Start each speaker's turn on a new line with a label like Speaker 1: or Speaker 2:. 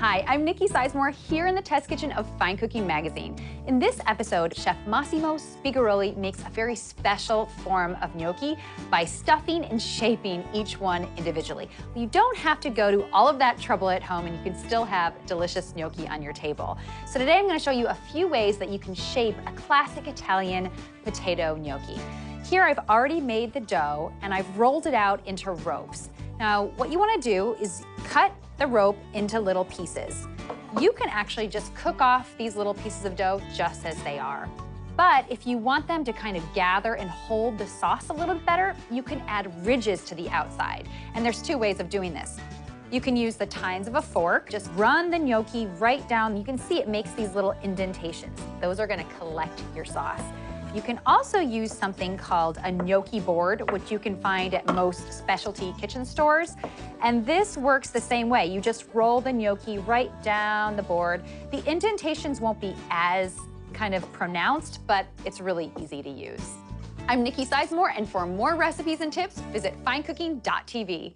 Speaker 1: Hi, I'm Nikki Sizemore here in the test kitchen of Fine Cooking Magazine. In this episode, Chef Massimo Spigaroli makes a very special form of gnocchi by stuffing and shaping each one individually. You don't have to go to all of that trouble at home and you can still have delicious gnocchi on your table. So today I'm going to show you a few ways that you can shape a classic Italian potato gnocchi. Here I've already made the dough and I've rolled it out into ropes. Now what you want to do is cut the rope into little pieces. You can actually just cook off these little pieces of dough just as they are. But if you want them to kind of gather and hold the sauce a little bit better, you can add ridges to the outside. And there's two ways of doing this. You can use the tines of a fork, just run the gnocchi right down. You can see it makes these little indentations. Those are gonna collect your sauce. You can also use something called a gnocchi board, which you can find at most specialty kitchen stores. And this works the same way. You just roll the gnocchi right down the board. The indentations won't be as kind of pronounced, but it's really easy to use. I'm Nikki Sizemore, and for more recipes and tips, visit finecooking.tv.